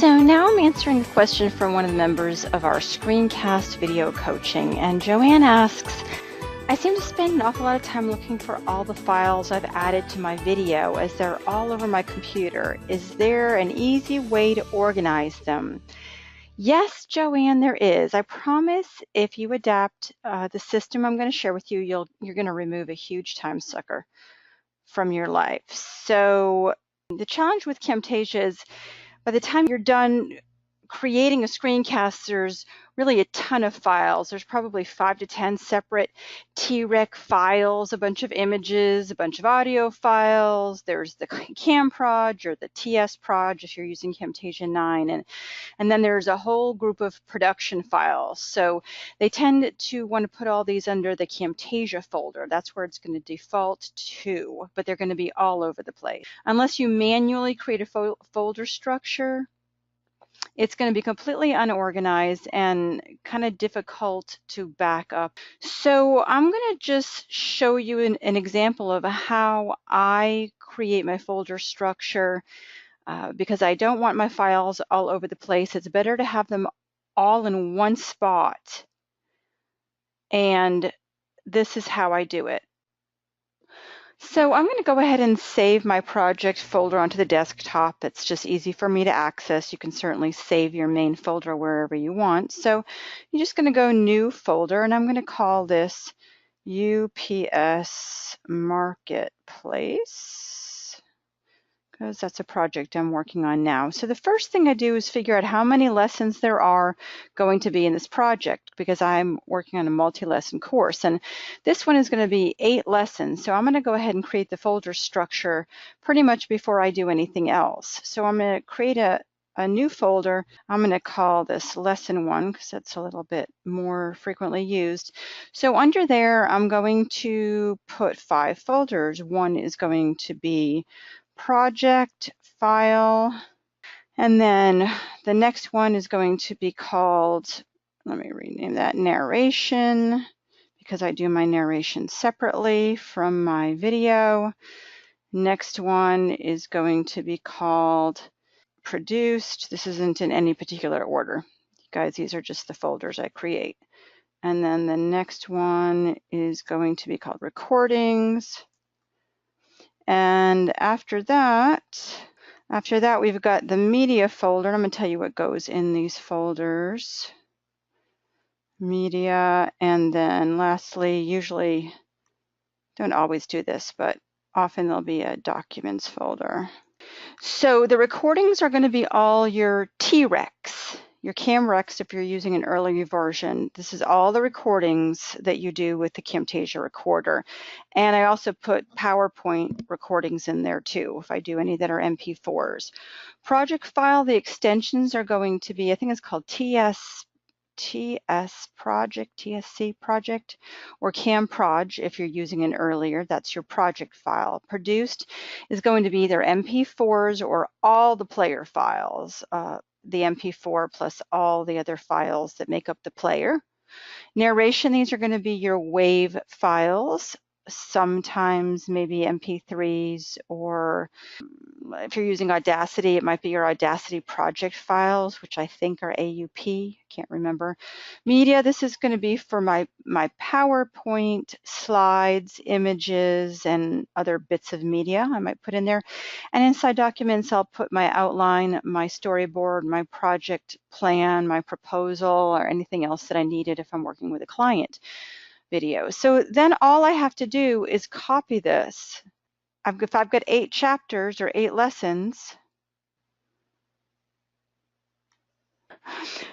So now I'm answering a question from one of the members of our screencast video coaching, and Joanne asks, I seem to spend an awful lot of time looking for all the files I've added to my video as they're all over my computer. Is there an easy way to organize them? Yes, Joanne, there is. I promise if you adapt the system I'm going to share with you, you're going to remove a huge time sucker from your life. So the challenge with Camtasia is by the time you're done creating a screencast, there's really a ton of files. There's probably 5 to 10 separate TREC files, a bunch of images, a bunch of audio files. There's the CamProj or the TSProj if you're using Camtasia 9. And then there's a whole group of production files. So they tend to want to put all these under the Camtasia folder. That's where it's going to default to, but they're going to be all over the place. Unless you manually create a folder structure, it's going to be completely unorganized and kind of difficult to back up. So I'm going to just show you an example of how I create my folder structure because I don't want my files all over the place. It's better to have them all in one spot. And this is how I do it. So I'm going to go ahead and save my project folder onto the desktop. It's just easy for me to access. You can certainly save your main folder wherever you want. So you're just going to go New Folder, and I'm going to call this UPS Marketplace, because that's a project I'm working on now. So the first thing I do is figure out how many lessons there are going to be in this project, because I'm working on a multi-lesson course, and this one is going to be 8 lessons. So I'm going to go ahead and create the folder structure pretty much before I do anything else. So I'm going to create a new folder. I'm going to call this Lesson 1 because that's a little bit more frequently used. So under there, I'm going to put 5 folders. One is going to be project file, and then the next one is going to be called, let me rename that, narration, because I do my narration separately from my video. Next one is going to be called produced. This isn't in any particular order, guys, these are just the folders I create. And then the next one is going to be called recordings. And after that, we've got the media folder. I'm going to tell you what goes in these folders. Media, and then lastly, usually, don't always do this, but often there'll be a documents folder. So the recordings are going to be all your TRECs. Your CamRecs, if you're using an earlier version. This is all the recordings that you do with the Camtasia recorder. And I also put PowerPoint recordings in there too, if I do any that are MP4s. Project file, the extensions are going to be, I think it's called TSC project, or CamProj if you're using an earlier, that's your project file. Produced is going to be either MP4s or all the player files. The MP4 plus all the other files that make up the player. Narration, these are going to be your WAV files, sometimes maybe MP3s, or if you're using Audacity, it might be your Audacity project files, which I think are AUP, can't remember. Media, this is going to be for my PowerPoint, slides, images, and other bits of media I might put in there. And inside documents, I'll put my outline, my storyboard, my project plan, my proposal, or anything else that I needed if I'm working with a client video. So then all I have to do is copy this. If I've got 8 chapters or 8 lessons,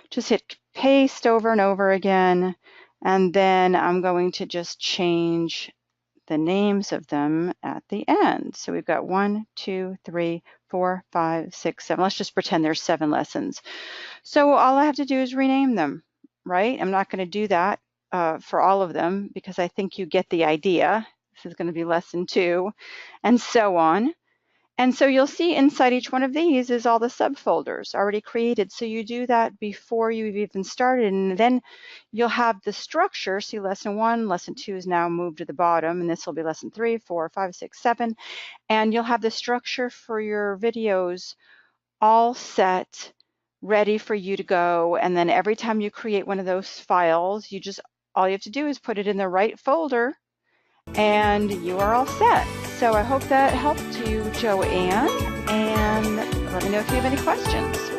just hit paste over and over again, and then I'm going to just change the names of them at the end. So we've got 1, 2, 3, 4, 5, 6, 7. Let's just pretend there's 7 lessons. So all I have to do is rename them, right? I'm not going to do that for all of them because I think you get the idea. This is going to be lesson 2, and so on. And so you'll see inside each one of these is all the subfolders already created. So you do that before you've even started, and then you'll have the structure. See, lesson 1, lesson 2 is now moved to the bottom, and this will be lesson 3, 4, 5, 6, 7. And you'll have the structure for your videos all set ready for you to go. And then every time you create one of those files, all you have to do is put it in the right folder and you are all set. So I hope that helped you, Joanne, and let me know if you have any questions.